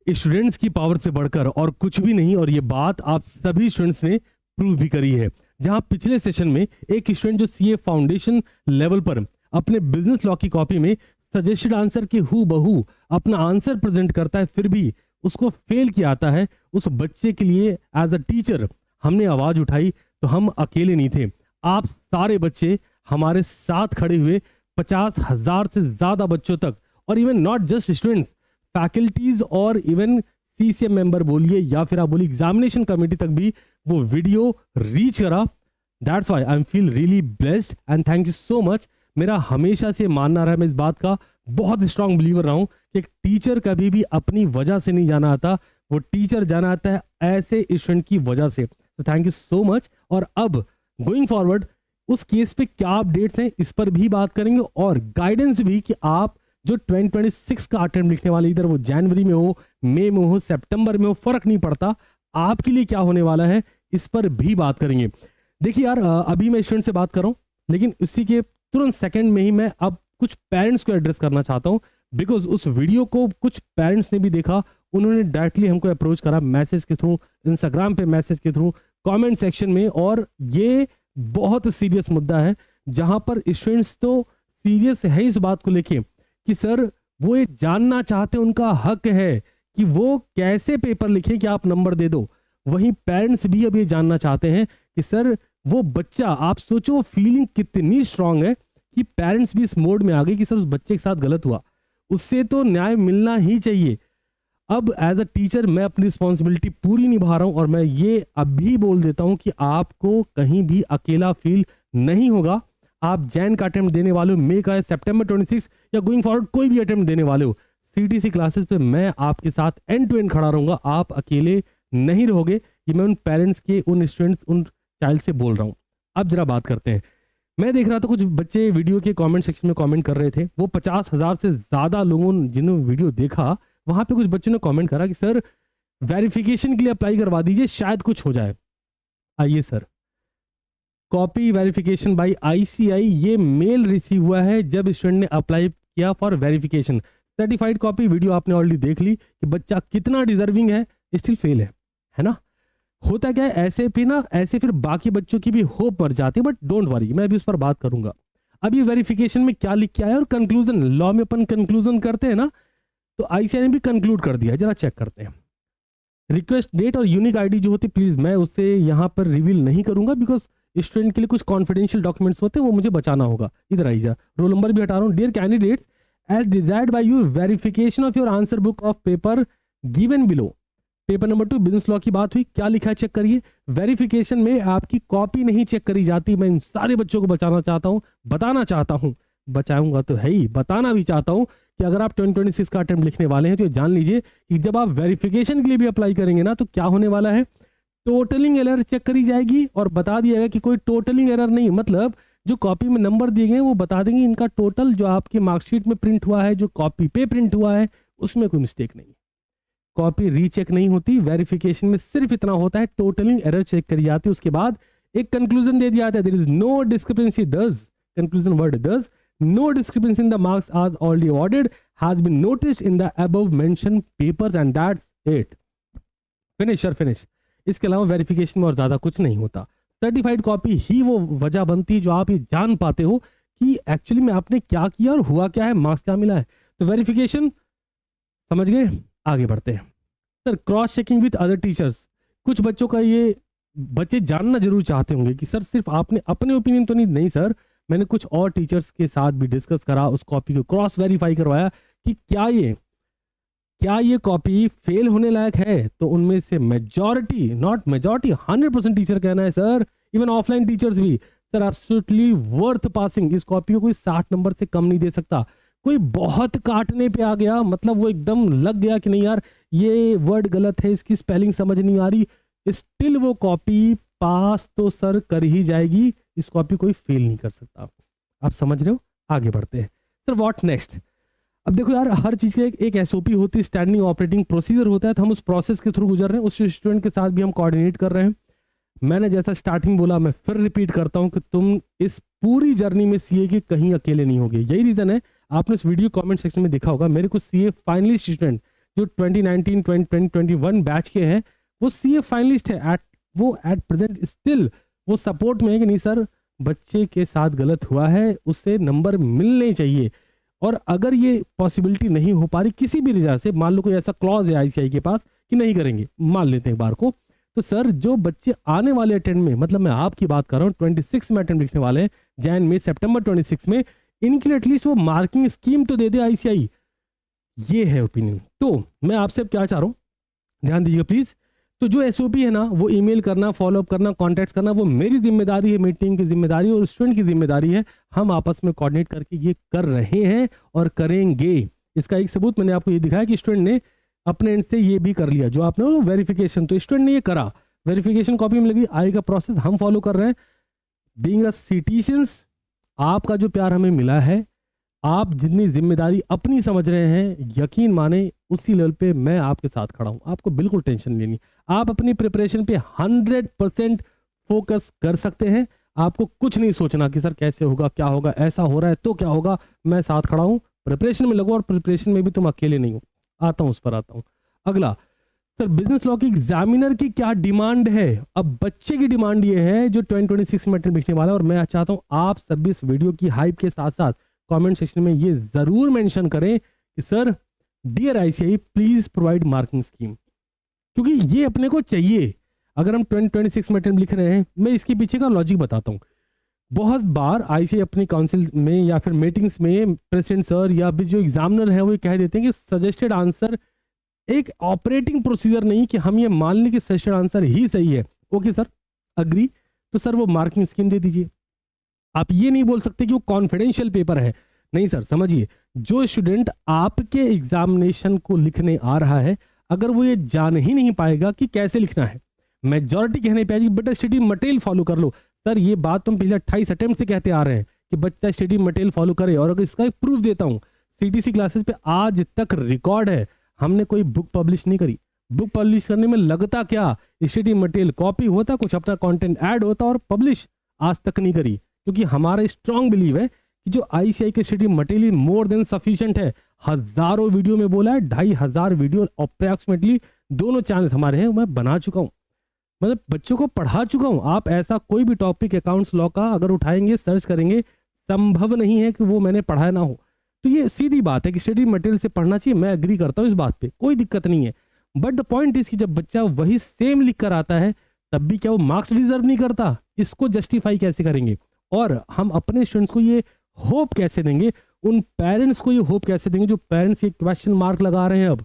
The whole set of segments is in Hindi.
स्टूडेंट्स की पावर से बढ़कर और कुछ भी नहीं, और ये बात आप सभी स्टूडेंट्स ने प्रूव भी करी है। जहां पिछले सेशन में एक स्टूडेंट जो सीए फाउंडेशन लेवल पर अपने बिजनेस लॉ की कॉपी में सजेस्टेड आंसर के हूबहू अपना आंसर प्रेजेंट करता है, फिर भी उसको फेल किया आता है, उस बच्चे के लिए एज अ टीचर हमने आवाज उठाई। तो हम अकेले नहीं थे, आप सारे बच्चे हमारे साथ खड़े हुए 50,000 से ज्यादा बच्चों तक, और even not just students, faculties और इवन सीसीएम मेंबर बोलिए या फिर आप बोलिए एग्जामिनेशन कमेटी तक भी वो वीडियो रीच करा। That's why I am feel really blessed and thank you so much. मेरा हमेशा से मानना रहा है, मैं इस बात का बहुत स्ट्रांग बिलीवर रहा हूं कि एक टीचर कभी भी अपनी वजह से नहीं जाना आता, वो टीचर जाना आता है ऐसे स्टूडेंट की वजह से। तो थैंक यू सो मच। और अब गोइंग फॉरवर्ड उस केस पे क्या अपडेट्स हैं इस पर भी बात करेंगे, और गाइडेंस भी कि आप जो 2026 का अटेम्प्ट लिखने वाले, इधर वो जनवरी में हो, मई में हो, सितंबर में हो, फर्क नहीं पड़ता, आपके लिए क्या होने वाला है इस पर भी बात करेंगे। देखिए यार, अभी मैं स्टूडेंट से बात कर रहा हूँ, लेकिन उसी के तुरंत सेकंड में ही मैं अब कुछ पेरेंट्स को एड्रेस करना चाहता हूँ, बिकॉज उस वीडियो को कुछ पेरेंट्स ने भी देखा, उन्होंने डायरेक्टली हमको अप्रोच करा मैसेज के थ्रू, इंस्टाग्राम पे मैसेज के थ्रू, कमेंट सेक्शन में। और ये बहुत सीरियस मुद्दा है, जहां पर स्टूडेंट्स तो सीरियस है इस बात को लेके कि सर वो ये जानना चाहते हैं, उनका हक है कि वो कैसे पेपर लिखे कि आप नंबर दे दो। वहीं पेरेंट्स भी अब ये जानना चाहते हैं कि सर वो बच्चा, आप सोचो फीलिंग कितनी स्ट्रांग है कि पेरेंट्स भी इस मोड में आ गए कि सर उस बच्चे के साथ गलत हुआ, उससे तो न्याय मिलना ही चाहिए। अब एज अ टीचर मैं अपनी रिस्पॉन्सिबिलिटी पूरी निभा रहा हूं, और मैं ये अभी बोल देता हूं कि आपको कहीं भी अकेला फील नहीं होगा। आप जैन का अटेम्प्ट देने वाले हो, मई का है, सितंबर 26 या गोइंग फॉरवर्ड कोई भी अटेम्प्ट देने वाले हो, सीटीसी क्लासेस पे मैं आपके साथ एंड टू एंड खड़ा रहूंगा, आप अकेले नहीं रहोगे। ये मैं उन पेरेंट्स के, उन स्टूडेंट्स, उन चाइल्ड से बोल रहा हूँ। अब जरा बात करते हैं। मैं देख रहा था कुछ बच्चे वीडियो के कमेंट सेक्शन में कमेंट कर रहे थे, वो 50,000 से ज्यादा लोगों जिन्होंने वीडियो देखा, वहां पे कुछ बच्चों ने कमेंट करा कि सर वेरिफिकेशन के लिए अप्लाई करवा दीजिए, शायद कुछ हो जाए। आइए sir, copy verification bye ICI, ये मेल रिसीव हुआ है जब स्टूडेंट ने अप्लाई किया for verification. Certified copy video आपने ऑलरेडी देख ली कि बच्चा कितना डिजर्विंग है, स्टिल फेल है ना। होता क्या है ऐसे भी ना, ऐसे फिर बाकी बच्चों की भी होप मर जाती है, बट डोंट वरी, मैं अभी उस पर बात करूंगा। अभी वेरिफिकेशन में क्या लिख के आया, और कंक्लूजन, लॉ में अपन कंक्लूजन करते हैं ना, तो आईसीआई ने भी कंक्लूड कर दिया, जरा चेक करते हैं। रिक्वेस्ट डेट और यूनिक आईडी जो होती, प्लीज मैं उससे यहाँ पर रिवील नहीं करूंगा, बिकॉज स्टूडेंट के लिए कुछ कॉन्फिडेंशियल डॉक्यूमेंट्स होते हैं, वो मुझे बचाना होगा। इधर आइए, रोल नंबर भी हटा रहा हूँ। Dear candidates, as desired by you, verification of your answer book of paper given below. Paper number 2 business law की बात हुई, क्या लिखा है चेक करिए। वेरिफिकेशन में आपकी कॉपी नहीं चेक करी जाती। मैं इन सारे बच्चों को बचाना चाहता हूँ, बताना चाहता हूँ, बचाऊंगा तो है ही, बताना भी चाहता हूँ कि अगर आप 2026 का अटेम्प्ट लिखने वाले हैं तो ये जान लीजिए कि जब आप वेरिफिकेशन के लिए भी अप्लाई करेंगे ना, तो क्या होने वाला है, टोटलिंग एरर चेक करी जाएगी और बता दिया गया कि कोई टोटलिंग एरर नहीं, मतलब जो कॉपी में नंबर दिए गए वो बता देंगे इनका टोटल जो आपके मार्कशीट में प्रिंट हुआ है, जो कॉपी पे प्रिंट हुआ है, उसमें कोई मिस्टेक नहीं। कॉपी रीचेक नहीं होती, वेरिफिकेशन में सिर्फ इतना होता है, टोटलिंग एरर चेक करी जाती है। उसके बाद एक कंक्लूजन दे दिया जाता है, देयर इज नो डिस्क्रिपेंसी, दस कंक्लूजन वर्ड दस, no discrepancy in the marks as already awarded has been noticed in the above mentioned papers and that's it, finish or finish। इसके अलावा वेरिफिकेशन में और ज्यादा कुछ नहीं होता। सर्टिफाइड कॉपी ही वो वजह बनती है जो आप ये जान पाते हो कि एक्चुअली में आपने क्या किया और हुआ क्या है, मार्क्स क्या मिला है। तो वेरिफिकेशन समझ गए, आगे बढ़ते हैं। Sir cross checking with other teachers, कुछ बच्चों का ये बच्चे जानना जरूर चाहते होंगे कि सर सिर्फ आपने अपने ओपिनियन तो नहीं सर, मैंने कुछ और टीचर्स के साथ भी डिस्कस करा, उस कॉपी को क्रॉस वेरीफाई करवाया कि क्या ये कॉपी फेल होने लायक है। तो उनमें से मेजॉरिटी, नॉट मेजॉरिटी, 100% टीचर कहना है सर, इवन ऑफलाइन टीचर्स भी, सर एब्सोल्युटली वर्थ पासिंग, इस कॉपी को कोई 60 नंबर से कम नहीं दे सकता। कोई बहुत काटने पे आ गया, मतलब वो एकदम लग गया कि नहीं यार ये वर्ड गलत है, इसकी स्पेलिंग समझ नहीं आ रही, स्टिल वो कॉपी पास तो सर कर ही जाएगी, इस कॉपी कोई फेल नहीं कर सकता। आप समझ रहे हो, आगे बढ़ते हैं। Sir what next. अब देखो यार, हर चीज की एक एसओपी होती है, स्टैंडिंग ऑपरेटिंग प्रोसीजर होता है, तो हम उस प्रोसेस के थ्रू गुजर रहे हैं, उस स्टूडेंट के साथ भी हम कोऑर्डिनेट कर रहे हैं। मैंने जैसा स्टार्टिंग बोला, मैं फिर रिपीट करता हूं कि तुम इस पूरी जर्नी में सीए के कहीं अकेले नहीं होगे। यही रीजन है, आपने इस वीडियो कमेंट सेक्शन में देखा होगा, मेरे कुछ सीए फाइनलिस्ट स्टूडेंट जो 2019 2021 बैच के हैं वो सीए फाइनलिस्ट है, वो एट प्रेजेंट स्टिल वो सपोर्ट में है कि नहीं सर बच्चे के साथ गलत हुआ है, उससे नंबर मिलने चाहिए। और अगर ये पॉसिबिलिटी नहीं हो पा रही किसी भी वजह से, मान लो कोई ऐसा क्लॉज है आईसीआई के पास कि नहीं करेंगे, मान लेते हैं एक बार को, तो सर जो बच्चे आने वाले अटेम्प्ट में, मतलब मैं आपकी बात कर रहा हूँ 26 में अटेम्प्ट लिखने वाले हैं, जैन में, सितंबर 26 में, इनके लिए एटलीस्ट वो मार्किंग स्कीम तो दे दे आईसीआई। ये है ओपिनियन। तो मैं आपसे अब क्या चाह रहा हूँ, ध्यान दीजिएगा प्लीज। तो जो एसओपी है ना, वो ईमेल करना, फॉलोअप करना, कॉन्टैक्ट करना, वो मेरी जिम्मेदारी है, मीटिंग की जिम्मेदारी और स्टूडेंट की जिम्मेदारी है। हम आपस में कोऑर्डिनेट करके ये कर रहे हैं और करेंगे। इसका एक सबूत मैंने आपको ये दिखाया कि स्टूडेंट ने अपने एंड से ये भी कर लिया जो आपने वेरिफिकेशन, तो स्टूडेंट ने ये करा, वेरिफिकेशन कॉपी में लगी, आएगा प्रोसेस, हम फॉलो कर रहे हैं। बीइंग अ सिटीजन्स, आपका जो प्यार हमें मिला है, आप जितनी जिम्मेदारी अपनी समझ रहे हैं, यकीन माने उसी लेवल पे मैं आपके साथ खड़ा हूं। आपको बिल्कुल टेंशन नहीं लेनी, आप अपनी प्रिपरेशन पे 100% फोकस कर सकते हैं। आपको कुछ नहीं सोचना कि सर कैसे होगा, क्या होगा, ऐसा हो रहा है तो क्या होगा। मैं साथ खड़ा हूं, प्रिपरेशन में लगो, और प्रिपरेशन में भी तुम अकेले नहीं हो। आता हूं उस पर आता हूं। अगला सर, बिजनेस लॉ की एग्जामिनर की क्या डिमांड है। अब बच्चे की डिमांड ये है जो 2026 में लिखने वाला है, और मैं चाहता हूं आप सभी इस वीडियो की हाइप के साथ साथ कमेंट सेक्शन में ये जरूर मेंशन करें कि sir dear ICI please provide marking scheme, क्योंकि ये अपने को चाहिए। अगर हम 2026 में लिख रहे हैं, मैं इसके पीछे का लॉजिक बताता हूँ। बहुत बार आईसीआई अपनी काउंसिल में या फिर मीटिंग्स में प्रेसिडेंट सर या भी जो एग्जामिनर है वो कह देते हैं कि सजेस्टेड आंसर एक ऑपरेटिंग प्रोसीजर नहीं कि हम ये मान लें कि सजेस्टेड आंसर ही सही है। ओके सर, अग्री, तो सर वो मार्किंग स्कीम दे दीजिए। आप ये नहीं बोल सकते कि वो कॉन्फिडेंशियल पेपर है। नहीं सर, समझिए, जो स्टूडेंट आपके एग्जामिनेशन को लिखने आ रहा है, अगर वो ये जान ही नहीं पाएगा कि कैसे लिखना है, मेजॉरिटी कहने पाएगी बेटा स्टडी मटेरियल फॉलो कर लो। सर ये बात तुम पिछले 28 अटेम्प्ट से कहते आ रहे हैं कि बच्चा स्टडी मटेरियल फॉलो करे, और अगर इसका एक प्रूफ देता हूँ, सीटीसी क्लासेस पे आज तक रिकॉर्ड है, हमने कोई बुक पब्लिश नहीं करी। बुक पब्लिश करने में लगता क्या, स्टडी मटेरियल कॉपी होता, कुछ अपना कंटेंट ऐड होता, और पब्लिश आज तक नहीं करी, क्योंकि हमारा स्ट्रांग बिलीव है कि जो आईसीआई के study material more than sufficient है। हजारों वीडियो में बोला है, 2500 वीडियो अप्रॉक्सीमेटली दोनों चैनल हमारे हैं, मैं बना चुका हूं, मतलब बच्चों को पढ़ा चुका हूं। आप ऐसा कोई भी टॉपिक अकाउंट्स लॉ का अगर उठाएंगे, सर्च करेंगे, संभव नहीं है कि वो मैंने पढ़ाया ना हो। तो ये सीधी बात है कि स्टडी मटेरियल से पढ़ना चाहिए, मैं एग्री करता हूँ इस बात पे, कोई दिक्कत नहीं है। बट द पॉइंट इज कि जब बच्चा वही सेम लिख कर आता है, तब भी क्या वो मार्क्स डिजर्व नहीं करता? इसको जस्टिफाई कैसे करेंगे? और हम अपने स्टूडेंट्स को ये होप कैसे देंगे, उन पेरेंट्स को ये होप कैसे देंगे जो पेरेंट्स ये क्वेश्चन मार्क लगा रहे हैं अब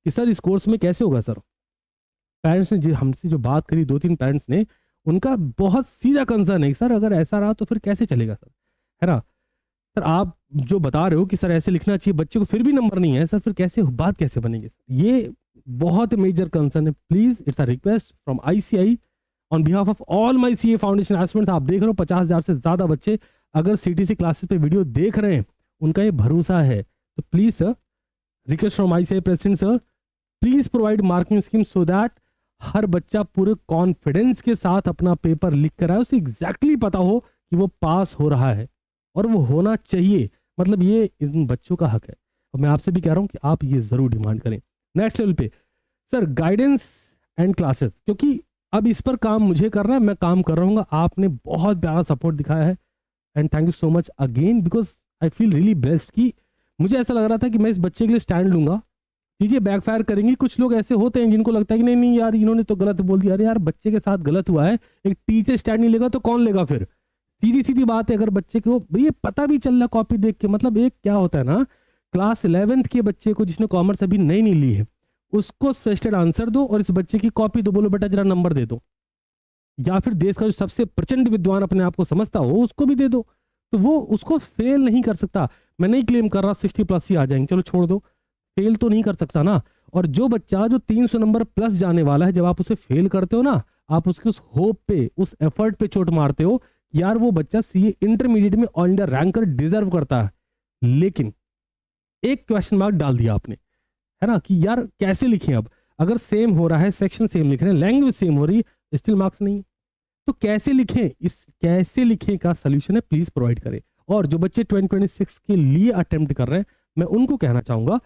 कि सर इस कोर्स में कैसे होगा। सर पेरेंट्स ने हमसे जो बात करी, 2-3 पेरेंट्स ने, उनका बहुत सीधा कंसर्न है सर अगर ऐसा रहा तो फिर कैसे चलेगा सर, है ना। सर आप जो बता रहे हो कि सर ऐसे लिखना चाहिए बच्चे को, फिर भी नंबर नहीं है सर, फिर कैसे बात कैसे बनेगी सर? ये बहुत मेजर कंसर्न है। Please it's a request from ICI on behalf of all my CA foundation aspirants. आप देख रहे हो 50,000 से ज्यादा बच्चे अगर सीटीसी क्लासेस पे वीडियो देख रहे हैं, उनका ये भरोसा है, तो please sir, request from ICI president sir, please provide marking scheme so that हर बच्चा पूरे कॉन्फिडेंस के साथ अपना पेपर लिख कर आए, उसे एग्जैक्टली पता हो कि वो पास हो रहा है, और वो होना चाहिए। मतलब ये इन बच्चों का हक है, और मैं आपसे भी कह रहा हूं कि आप ये जरूर डिमांड करें। नेक्स्ट लेवल पे सर, गाइडेंस एंड क्लासेस, क्योंकि अब इस पर काम मुझे करना है, मैं काम कर रहा हूँ। आपने बहुत प्यारा सपोर्ट दिखाया है, and thank you so much again, because I feel really blessed कि मुझे ऐसा लग रहा था कि मैं इस बच्चे के लिए स्टैंड लूंगा, चीजें बैकफायर करेंगी। कुछ लोग ऐसे होते हैं जिनको लगता है कि नहीं नहीं यार इन्होंने तो गलत बोल दिया। अरे यार बच्चे के साथ गलत हुआ है, एक टीचर स्टैंड नहीं लेगा तो कौन लेगा फिर? सीधी सीधी बात है, अगर बच्चे को ये पता भी चल रहा कॉपी देख के, मतलब एक क्या होता है ना, क्लास 11th के बच्चे को जिसने कॉमर्स अभी नहीं ली है, उसको सजेस्टेड आंसर दो और इस बच्चे की कॉपी दो, बोलो बेटा जरा नंबर दे दो। या फिर देश का जो सबसे प्रचंड विद्वान अपने आप को समझता हो उसको भी दे दो, तो वो उसको फेल नहीं कर सकता। मैं नहीं क्लेम कर रहा 60+ ही आ जाएंगे, चलो छोड़ दो, फेल तो नहीं कर सकता ना। और जो बच्चा जो 300 नंबर प्लस जाने वाला है, जब आप उसे फेल करते हो ना, आप उसके उस होप पे, उस एफर्ट पे चोट मारते हो। यार वो बच्चा सीए इंटरमीडिएट में ऑल इंडिया रैंकर डिजर्व करता है, लेकिन एक क्वेश्चन मार्क डाल दिया आपने, है ना, कि यार कैसे लिखें। अब अगर सेम हो रहा है, सेक्शन सेम लिख रहे हैं, लैंग्वेज सेम हो रही है, स्टिल मार्क्स नहीं, तो कैसे लिखें? इस कैसे लिखें का सोल्यूशन है, प्लीज प्रोवाइड करें। और जो बच्चे 2026 के लिए अटेम्प्ट कर रहे हैं, मैं उनको कहना चाहूंगा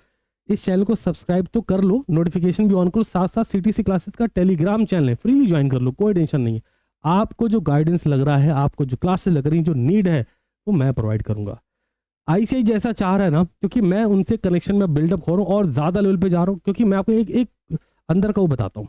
इस चैनल को सब्सक्राइब तो कर लो, नोटिफिकेशन भी ऑन करो, साथ साथ सीटीसी क्लासेस का टेलीग्राम चैनल है, फ्रीली ज्वाइन कर लो, कोई टेंशन नहीं है। आपको जो गाइडेंस लग रहा है, आपको जो क्लासेस लग रही हैं, जो नीड है वो मैं प्रोवाइड करूंगा। आईसीआई जैसा चाह रहा है ना, क्योंकि मैं उनसे कनेक्शन में बिल्डअप हो रहा हूँ और ज़्यादा लेवल पे जा रहा हूँ, क्योंकि मैं आपको एक अंदर का वो बताता हूँ।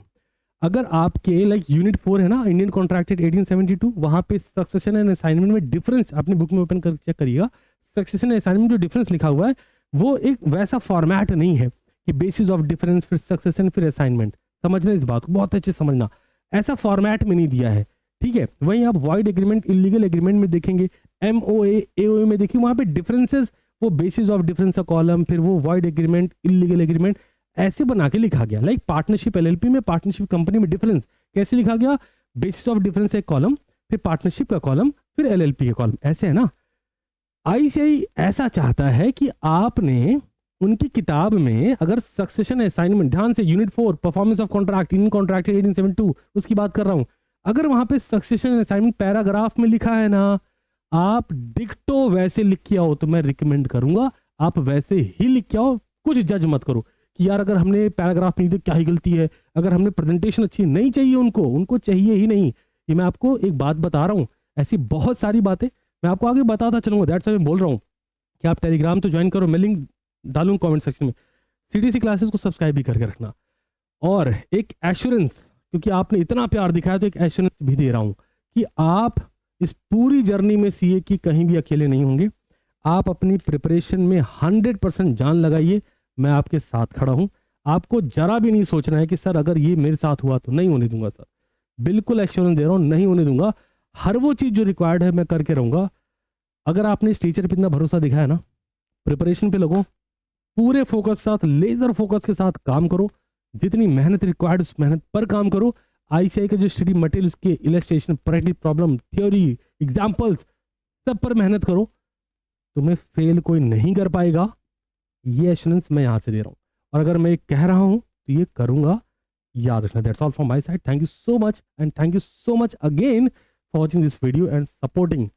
अगर आपके लाइक यूनिट 4 है ना, इंडियन कॉन्ट्रैक्टेड 1872, वहाँ पे सक्सेशन एंड असाइनमेंट में डिफरेंस अपनी बुक में ओपन कर चेक करिएगा। सक्सेशन एंड असाइनमेंट जो डिफरेंस लिखा हुआ है वो एक वैसा फॉर्मेट नहीं है कि बेसिस ऑफ डिफरेंस फिर सक्सेशन फिर असाइनमेंट। समझना इस बात को बहुत अच्छे समझना, ऐसा फॉर्मेट में नहीं दिया है, ठीक है। वहीं आप वॉइड एग्रीमेंट, इलीगल एग्रीमेंट में देखेंगे, एमओए एओए में देखिए, वहाँ पे डिफरेंसेस वो बेसिस ऑफ डिफरेंस का कॉलम, फिर वो वॉइड एग्रीमेंट, इलीगल एग्रीमेंट ऐसे बना के लिखा गया। लाइक पार्टनरशिप एलएलपी में, पार्टनरशिप कंपनी में डिफरेंस कैसे लिखा गया, बेसिस ऑफ डिफरेंस एक कॉलम, फिर पार्टनरशिप का कॉलम, फिर एलएलपी का कॉलम, ऐसे है ना। आईसीआई ऐसा चाहता है कि आपने उनकी किताब में अगर सक्सेशन असाइनमेंट, ध्यान से unit 4 performance of contract, Indian contract 1872 उसकी बात कर रहा हूं, अगर वहां पे सक्सेशन असाइनमेंट पैराग्राफ में लिखा है ना, आप डिक्टो वैसे लिख के आओ, तो मैं रिकमेंड करूंगा आप वैसे ही लिख के आओ। कुछ जज मत करो कि यार अगर हमने पैराग्राफ नहीं तो क्या ही गलती है, अगर हमने प्रेजेंटेशन अच्छी नहीं चाहिए, उनको चाहिए ही नहीं। ये मैं आपको एक बात बता रहा हूँ, ऐसी बहुत सारी बातें मैं आपको आगे बताता चलूंगा। दैट्स व्हाई मैं बोल रहा हूँ कि आप टेलीग्राम तो ज्वाइन करो, मैं लिंक डालूंगा कमेंट सेक्शन में। सीटीसी क्लासेस को सब्सक्राइब भी करके रखना, और एक एश्योरेंस, क्योंकि आपने इतना प्यार दिखाया तो एक एश्योरेंस भी दे रहा हूँ कि आप इस पूरी जर्नी में सीए की कहीं भी अकेले नहीं होंगे। आप अपनी प्रिपरेशन में 100% जान लगाइए, मैं आपके साथ खड़ा हूँ। आपको जरा भी नहीं सोचना है कि सर अगर ये मेरे साथ हुआ तो नहीं होने दूंगा। सर बिल्कुल एश्योरेंस दे रहा हूँ, नहीं होने दूंगा। हर वो चीज़ जो रिक्वायर्ड है मैं करके रहूँगा। अगर आपने इस टीचर पर इतना भरोसा दिखाया ना, प्रिपरेशन पे लगो, पूरे फोकस साथ, लेजर फोकस के साथ काम करो, जितनी मेहनत रिक्वायर्ड उस मेहनत पर काम करो। आईसीआई का जो स्टडी मटेरियल, उसके illustration, practical problem, theory, examples, सब पर मेहनत करो, तुम्हें फेल कोई नहीं कर पाएगा। ये एश्योरेंस मैं यहाँ से दे रहा हूँ, और अगर मैं कह रहा हूँ तो ये करूँगा, याद रखना। That's all from my side. Thank you so much, and thank you so much again for watching this video and supporting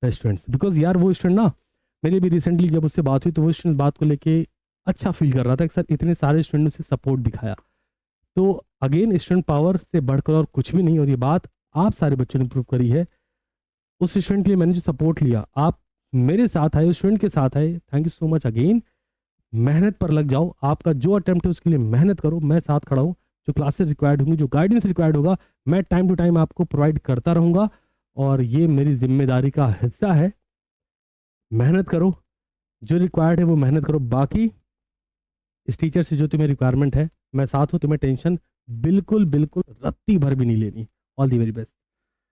the students. Because यार वो स्टूडेंट ना, मेरे भी रिसेंटली जब उससे बात हुई तो वो स्टूडेंट बात को लेके अच्छा फील कर रहा था कि सर इतने सारे स्टूडेंट से सपोर्ट दिखाया। तो अगेन स्टूडेंट पावर से बढ़कर और कुछ भी नहीं, और ये बात आप सारे बच्चों ने प्रूव करी है। उस स्टूडेंट के लिए मैंने जो सपोर्ट लिया, आप मेरे साथ आए, उस स्टूडेंट के साथ आए, thank you so much again. मेहनत पर लग जाओ, आपका जो अटेम्प्ट है उसके लिए मेहनत करो, मैं साथ खड़ा हूँ। जो क्लासेस रिक्वायर्ड होंगी, जो गाइडेंस रिक्वायर्ड होगा, मैं टाइम टू टाइम आपको प्रोवाइड करता रहूँगा, और ये मेरी जिम्मेदारी का हिस्सा है। मेहनत करो, जो रिक्वायर्ड है वो मेहनत करो। बाकी इस टीचर से जो तुम्हें रिक्वायरमेंट है, मैं साथ हूँ, तुम्हें टेंशन बिल्कुल बिल्कुल रत्ती भर भी नहीं लेनी। All the very best.